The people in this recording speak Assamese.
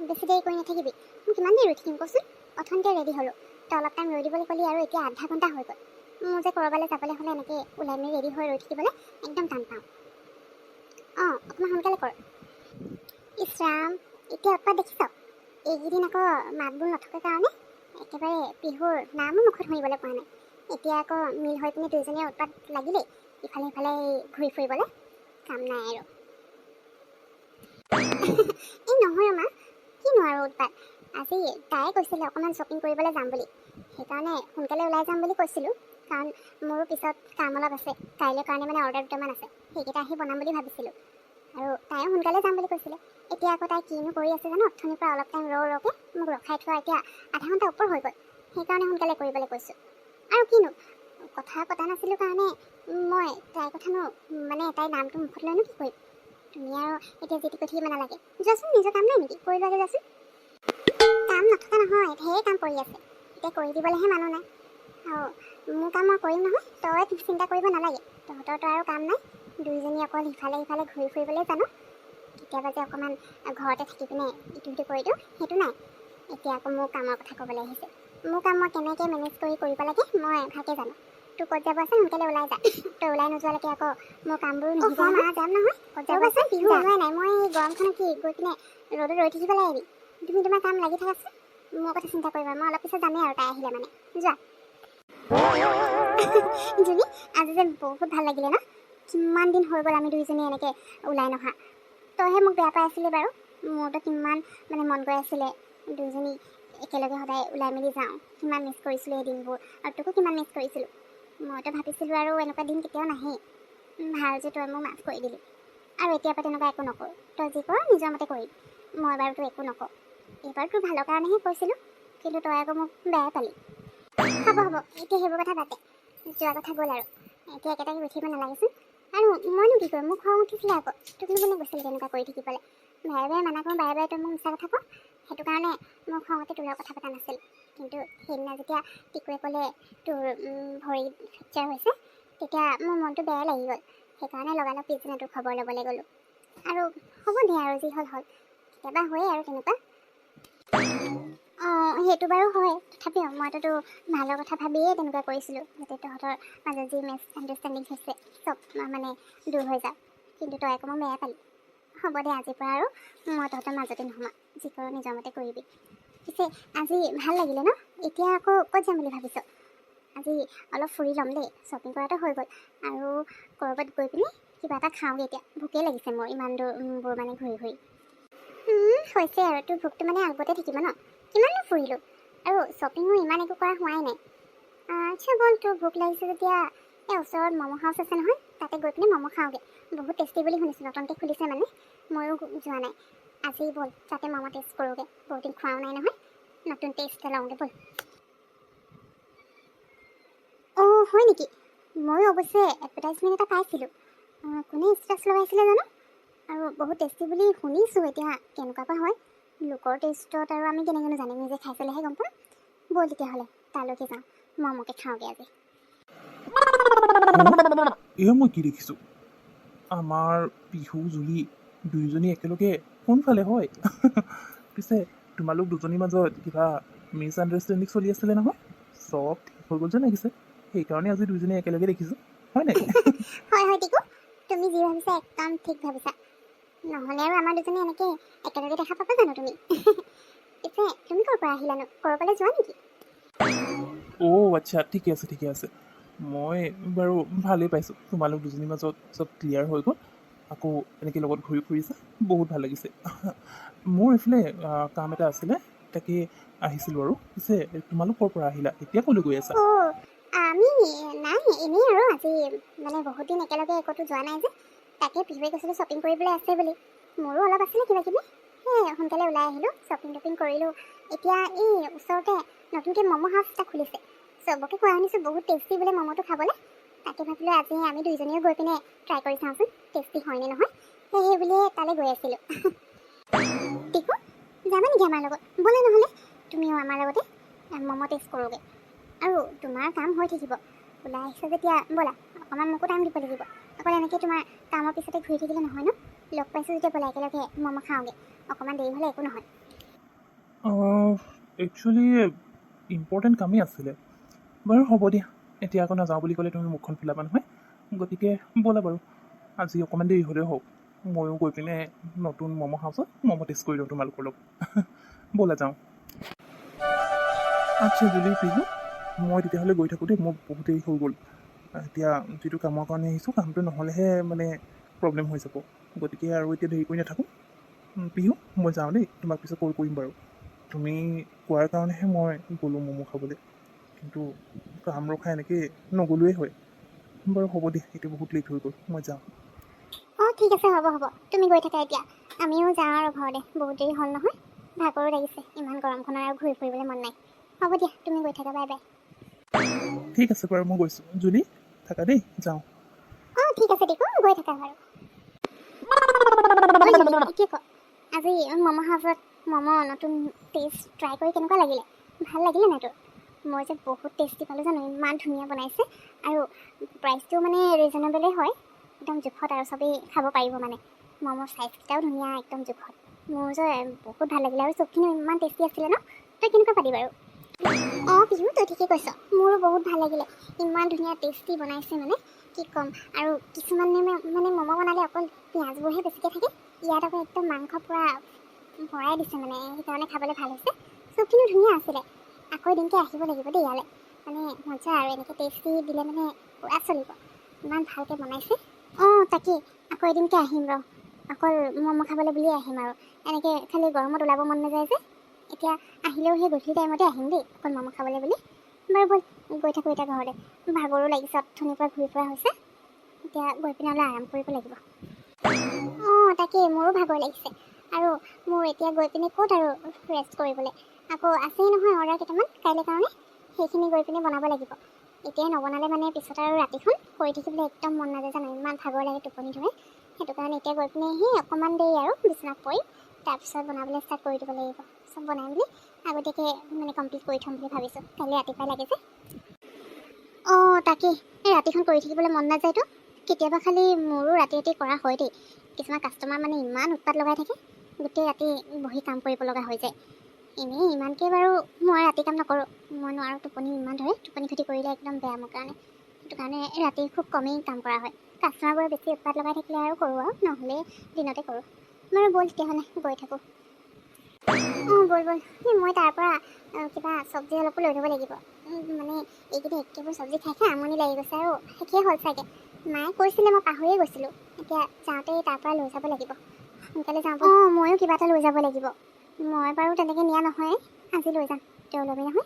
বেছি দেৰি কৰি নাথাকিবি। মই কিমান দেৰি ৰৈ থাকিম কচোন? অথনিতে ৰেডি হ'লোঁ, তই অলপ টাইম ৰৈ দিবলৈ ক'লি আৰু এতিয়া আধা ঘণ্টা হৈ গ'ল। মোৰ যে ক'ৰবালৈ যাবলৈ হ'লে এনেকৈ ওলাই মেলি ৰেডি হৈ ৰৈ থাকিবলৈ একদম টান পাওঁ। অকণমান সোনকালে কৰ। ইছ ৰাম, এতিয়া উৎপাত দেখিছ? এইকেইদিন আকৌ মাতবোৰ নথকাৰ কাৰণে একেবাৰে বিহুৰ নামো মুখত শুনিবলৈ পোৱা নাই। এতিয়া আকৌ মিল হৈ পিনে দুইজনীয়ে উৎপাত লাগিলেই, ইফালে সিফালে ঘূৰি ফুৰিবলৈ কাম নাই আৰু। এই নহয় মা, কিনো আৰু উৎপাত। আজি তাই কৈছিলে অকণমান শ্বপিং কৰিবলৈ যাম বুলি, সেইকাৰণে সোনকালে ওলাই যাম বুলি কৈছিলোঁ। কাৰণ মোৰো পিছত কাম অলপ আছে, কাইলৈ কাৰণে মানে অৰ্ডাৰ দুটামান আছে, সেইকেইটা আহি বনাম বুলি ভাবিছিলোঁ। আৰু তাইও সোনকালে যাম বুলি কৈছিলে। এতিয়া আকৌ তাই কিনো কৰি আছে জানো, অথনিৰ পৰা অলপ টাইম ৰকে মোক ৰখাই থোৱা এতিয়া আধা ঘণ্টা ওপৰ হৈ গ'ল। সেইকাৰণে সোনকালে কৰিবলৈ কৈছোঁ। আৰু কিনো কথা পতা নাছিলোঁ কাৰণে মই তাইৰ কথানো মানে তাইৰ নামটো মুখত লৈনো কি কৰিম? তুমি আৰু এতিয়া যিটো কৈ থাকিব নালাগে। যোৱাচোন, নিজৰ কাম নাই নেকি? কৰি লোৱাগে যাচোন। কাম নথকা নহয়, ঢেৰ কাম পৰি আছে, এতিয়া কৰি দিবলৈহে মানুহ নাই। আৰু মোৰ কাম মই কৰিম নহয়, তই চিন্তা কৰিব নালাগে। তহঁতৰতো আৰু কাম নাই, দুইজনী অকল সিফালে সিফালে ঘূৰি ফুৰিবলৈ জানো। কেতিয়াবা যে অকণমান ঘৰতে থাকি পিনে ইটো সিটো কৰি দিওঁ, সেইটো নাই। এতিয়া আকৌ মোৰ কামৰ কথা ক'বলৈ আহিছে। মোৰ কাম মই কেনেকৈ মেনেজ কৰিব লাগে মই ভালকৈ জানো। তোৰ ক'ত যাব আছে সোনকালে ওলাই যা। তই ওলাই নোযোৱালৈকে আকৌ মোৰ কামবোৰ নিহিব নহয়। যাম নহয়, ক'ত যাব আছে বিহু ওলোৱাই নাই। মই গৰমখনত কি গৈ পিনে ৰ'দত ৰৈ থাকিব লাগিব? তুমি তোমাৰ কাম লাগি থাকাচোন, মোৰ কথা চিন্তা কৰিবা। মই অলপ পিছত যামেই আৰু তাই আহিলে মানে। যোৱা। জুলি, আজি যে বহুত ভাল লাগিলে ন? কিমান দিন হৈ গ'ল আমি দুইজনী এনেকৈ ওলাই নহা। তইহে মোক বেয়া পাই আছিলি বাৰু। মোৰতো কিমান মানে মন গৈ আছিলে দুইজনী একেলগে সদায় ওলাই মেলি যাওঁ। কিমান মিছ কৰিছিলোঁ এই দিনবোৰ, আৰু তোকো কিমান মিছ কৰিছিলোঁ। মইতো ভাবিছিলোঁ আৰু এনেকুৱা দিন কেতিয়াও নাহেই। ভাল যে তই মোক মাফ কৰি দিলি। আৰু এতিয়াৰ পৰা তেনেকুৱা একো নকৰোঁ। তই যি কৰ নিজৰ মতে কৰিবি। মই বাৰু তোৰ একো নকওঁ। এইবাৰ তোৰ ভালৰ কাৰণেহে কৈছিলোঁ, কিন্তু তই আকৌ মোক বেয়াই পালি। হ'ব এতিয়া সেইবোৰ কথা বাদ দে। যোৱা কথা গ'ল আৰু এতিয়া একেটাকে গৈ থাকিব নালাগেচোন। আৰু মইনো কি কৰিম? মোক খং উঠিছিলে আকৌ। তোক কোনে কৈছিলে তেনেকুৱা কৰি থাকিবলৈ? বাৰে বাৰে মানা কৰোঁ, বাৰে বাৰে তই মোক মিছা কথা কওঁ। সেইটো কাৰণে মোৰ খঙতে তোৰ লগত কথা পতা নাছিল। কিন্তু সেইদিনা যেতিয়া টিকুৱে ক'লে তোৰ ভৰি ফ্ৰেকচাৰ হৈছে, তেতিয়া মোৰ মনটো বেয়াই লাগি গ'ল। সেইকাৰণে লগালগ পিছদিনা তোৰ খবৰ ল'বলৈ গ'লোঁ। আৰু হ'ব দে, আৰু যি হ'ল হ'ল। কেতিয়াবা হয়েই আৰু তেনেকুৱা। সেইটো বাৰু হয়, তথাপিও মইতো ভালৰ কথা ভাবিয়ে তেনেকুৱা কৰিছিলোঁ, যাতে তহঁতৰ মাজত যি মিছ আণ্ডাৰষ্টেণ্ডিং হৈছে চব মানে দূৰ হৈ যাওক। কিন্তু তই আকৌ মোক বেয়া পালি। হ'ব দে, আজিৰ পৰা আৰু মই তহঁতৰ মাজতে নোসোমাওঁ। যি কৰোঁ নিজৰ মতে কৰিবি। পিছে আজি ভাল লাগিলে ন? এতিয়া আকৌ ক'ত যাম বুলি ভাবিছ? আজি অলপ ফুৰি ল'ম দেই। শ্বপিং কৰাটো হৈ গ'ল, আৰু ক'ৰবাত গৈ পিনে কিবা এটা খাওঁগৈ এতিয়া। ভোকেই লাগিছে মোৰ ইমান দূৰবোৰ মানে ঘূৰি ঘূৰি। হৈছে আৰু তোৰ ভোকটো মানে আগতে থাকিব ন? কিমাননো ফুৰিলোঁ, আৰু শ্বপিঙো ইমান একো কৰা হোৱাই নাই। আচ্ছা ব'ল, তোৰ ভোক লাগিছে যেতিয়া এই ওচৰত ম'ম' হাউচ আছে নহয়, তাতে গৈ পিনে ম'ম' খাওঁগৈ। বহুত টেষ্টি বুলি শুনিছোঁ, নতুনকৈ খুলিছে মানে। ময়ো যোৱা নাই। আজি ব'ল তাতে ম'ম' টেষ্ট কৰোঁগৈ। বহুত দিন খোৱাও নাই নহয়, নতুন টেষ্ট এটা লওঁগৈ ব'ল। হয় নেকি? ময়ো অৱশ্যে এডভাৰটাইজমেণ্ট এটা পাইছিলোঁ। কোনে ষ্টেটাছ লগাইছিলে জানো? আৰু বহুত টেষ্টি বুলি শুনিছোঁ। এতিয়া কেনেকুৱা বা হয়, লোকৰ টেষ্টত আৰু আমি কেনেকৈনো জানিম? নিজে খাই পেলাইহে গম পাম। ব'ল তেতিয়াহ'লে তালৈকে যাওঁ, ম'ম'কে খাওঁগৈ আজি। এয়া মই কি দেখিছোঁ? আমাৰ পিহু জুলি দুয়োজনী একেলগে কোনফালে হয়? পিছে তোমালোক দুজনীৰ মাজত কিবা মিছ আণ্ডাৰষ্টেণ্ডিং চলি আছিলে নহয়? চব ঠিক হৈ গ'ল যেন লাগিছে। সেইকাৰণে আজি দুয়োজনী একেলগে দেখিছোঁ, হয় নাই? হয় টিকু, তুমি যি ভাবিছা একদম ঠিক ভাবিছা। নহ'লে আৰু আমাৰ দুজনী এনেকৈ একেলগে দেখা পাবা জানো তুমি? পিছে তুমি ক'ৰ পৰা আহিলানো? ক'ৰবালৈ যোৱা নেকি? আচ্ছা, ঠিকে আছে। মই বাৰু ভালেই পাইছোঁ। তোমালোক দুজনীৰ মাজত চব ক্লিয়াৰ হৈ গ'ল, আকৌ এনেকৈ লগত ঘূৰি ফুৰিছা, বহুত ভাল লাগিছে। মোৰ এইফালে কাম এটা আছিলে, তাকে আহিছিলোঁ আৰু। পিছে তোমালোক ক'ৰ পৰা আহিলা? এতিয়া ক'লৈ গৈ আছা? আমি নাই, এনেই আৰু আজি মানে বহুত দিন একেলগে ক'তো যোৱা নাই যে, তাকে পিহুৱে কৈছিলোঁ শ্বপিং কৰিবলৈ আছে বুলি। মোৰো অলপ আছিলে কিবা কিবি, সেই সোনকালে ওলাই আহিলোঁ, শ্বপিং কৰিলোঁ। এতিয়া এই ওচৰতে নতুনকৈ ম'ম' হাউচ এটা খুলিছে। চবকে কোৱা শুনিছোঁ বহুত টেষ্টি বোলে ম'ম'টো খাবলৈ। তাকে ভাবিলোঁ আজি আমি দুইজনীও গৈ পিনে ট্ৰাই কৰি চাওঁচোন, টেষ্টি হয়নে নহয়। সেই বুলিয়ে তালৈ গৈ আছিলোঁ। টিকু, যাবা নেকি আমাৰ লগত? ব'লা নহ'লে তুমিও আমাৰ লগতে ম'ম' টেষ্ট কৰোঁগৈ। আৰু তোমাৰ কাম হৈ থাকিব, ওলাই আহিছা যেতিয়া ব'লা, অকণমান মোকো টাইম দিব লাগিব। অকল এনেকৈ তোমাৰ কামৰ পিছতে ঘূৰি থাকিলে নহয় ন? লগ পাইছোঁ যেতিয়া ব'লা একেলগে ম'ম' খাওঁগৈ। অকণমান দেৰি হ'লে একো নহয়। একচুৱেলি ইম্পৰ্টেণ্ট কামেই আছিলে বাৰু হ'ব দিয়া এতিয়া আকৌ নাযাওঁ বুলি ক'লে তুমি মুখখন ফুলাবা নহয় গতিকে ব'লা বাৰু আজি অকণমান দেৰি হ'লেও হওক ময়ো গৈ পিনে নতুন ম'ম' হাউচত ম'ম' টেষ্ট কৰি দিওঁ তোমালোকৰ লগত ব'লা যাওঁ আচ্ছা জুলি পিহু মই তেতিয়াহ'লে গৈ থাকোঁ দেই মোৰ বহুত দেৰি হৈ গ'ল এতিয়া যিটো কামৰ কাৰণে আহিছোঁ কামটো নহ'লেহে মানে প্ৰব্লেম হৈ যাব গতিকে আৰু এতিয়া দেৰি কৰি নাথাকোঁ পিহু মই যাওঁ দেই তোমাক পিছত কল কৰিম বাৰু তুমি কোৱাৰ কাৰণেহে মই গ'লোঁ ম'ম' খাবলৈ কিন্তু কাম ৰখা এনেকৈ নগ'লোৱেই হয় বাৰু হ'ব দিয়া এতিয়া বহুত লেট হৈ গ'ল মই যাওঁ অঁ ঠিক আছে হ'ব হ'ব তুমি গৈ থাকা এতিয়া আমিও যাওঁ আৰু ঘৰতে বহুত দেৰি হ'ল নহয় ভাগৰো লাগিছে ইমান গৰমখনত আৰু ঘূৰি ফুৰিবলৈ মন নাই হ'ব দিয়া তুমি গৈ থাকা বাই বাই ঠিক আছে বাৰু মই গৈছোঁ জুলি থাকা দেই যাওঁ অঁ ঠিক আছে দেখোন গৈ থাকা বাৰু কি ক আজি ম'ম' হাউচত ম'ম' নতুন টেষ্ট ট্ৰাই কৰি কেনেকুৱা লাগিলে ভাল লাগিলে নাই তোৰ মই যে বহুত টেষ্টি পালোঁ জানো ইমান ধুনীয়া বনাইছে আৰু প্ৰাইচটো মানে ৰিজনেবলেই হয় একদম জোখত আৰু চবেই খাব পাৰিব মানে ম'মৰ চাইজকেইটাও ধুনীয়া একদম জোখত মোৰ যে বহুত ভাল লাগিলে আৰু চবখিনিও ইমান টেষ্টি আছিলে ন তই কেনেকুৱা পালি বাৰু অঁ পিহু তই ঠিকেই কৈছ মোৰো বহুত ভাল লাগিলে ইমান ধুনীয়া টেষ্টি বনাইছে মানে কি ক'ম আৰু কিছুমানে মানে ম'ম' বনালে অকল পিঁয়াজবোৰহে বেছিকৈ থাকে ইয়াত আকৌ একদম মাংস পূৰা ভৰাই দিছে মানে সেইকাৰণে খাবলৈ ভাল হৈছে চবখিনি ধুনীয়া আছিলে আকৌ এদিনকৈ আহিব লাগিব দেই ইয়ালৈ মানে মজা আৰু এনেকৈ টেষ্টি দিলে মানে পূৰা চলিব ইমান ভালকৈ বনাইছে অঁ তাকেই আকৌ এদিনকৈ আহিম ৰ অকল ম'ম' খাবলৈ বুলিয়ে আহিম আৰু এনেকৈ খালি গৰমত ওলাব মন নাযায় যে এতিয়া আহিলেও সেই গধূলি টাইমতে আহিম দেই অকল ম'ম' খাবলৈ বুলি বাৰু ব'ল গৈ থাকোঁ এতিয়া ঘৰলৈ ভাগৰো লাগিছে অথনিৰ পৰা ঘূৰি ফুৰা হৈছে এতিয়া গৈ পিনে অলপ আৰাম কৰিব লাগিব অঁ তাকেই মোৰো ভাগৰ লাগিছে আৰু মোৰ এতিয়া গৈ পিনে ক'ত আৰু ৰেষ্ট কৰিবলৈ আকৌ আছেই নহয় অৰ্ডাৰ কেইটামান কাইলৈ কাৰণে সেইখিনি গৈ পিনে বনাব লাগিব এতিয়াই নবনালে মানে পিছত আৰু ৰাতিখন কৰি থাকিবলৈ একদম মন নাযায় জানো ইমান ভাগৰ লাগে টোপনি ধৰে সেইটো কাৰণে এতিয়া গৈ পিনে সেই অকণমান দেৰি আৰু বিচনাত পৰিম তাৰপিছত বনাবলৈ ষ্টাৰ্ট কৰি দিব লাগিব চব বনাই মেলি আগতীয়াকৈ মানে কমপ্লিট কৰি থ'ম বুলি ভাবিছোঁ কাইলৈ ৰাতিপুৱাই লাগে যে অঁ তাকেই এই ৰাতিখন কৰি থাকিবলৈ মন নাযায়তো কেতিয়াবা খালি মোৰো ৰাতি ৰাতি কৰা হয় দেই কিছুমান কাষ্টমাৰ মানে ইমান উৎপাত লগাই থাকে গোটেই ৰাতি বহি কাম কৰিব লগা হৈ যায় এনেই ইমানকৈ বাৰু মই ৰাতি কাম নকৰোঁ মই নোৱাৰোঁ টোপনি ইমান ধৰে টোপনি ক্ষতি কৰিলে একদম বেয়া মোৰ কাৰণে সেইটো কাৰণে ৰাতি খুব কমেই কাম কৰা হয় কাষ্টমাৰবোৰে বেছি উৎপাত লগাই থাকিলে আৰু কৰোঁ আৰু নহ'লে দিনতে কৰোঁ বাৰু ব'ল তেতিয়াহ'লে গৈ থাকোঁ অঁ ব'ল ব'ল মই তাৰপৰা কিবা চব্জি অলপো লৈ থ'ব লাগিব মানে এইকেইদিন একেবোৰ চব্জি খাই খাই আমনি লাগি গৈছে আৰু শেষেই হ'ল চাগে মায়ে কৈছিলে মই পাহৰিয়ে গৈছিলোঁ এতিয়া যাওঁতে তাৰপৰা লৈ যাব লাগিব সোনকালে যাওঁ অঁ ময়ো কিবা এটা লৈ যাব লাগিব মই বাৰু তেনেকৈ নিয়া নহয় আজি লৈ যাম তেওঁ ল'বি নহয়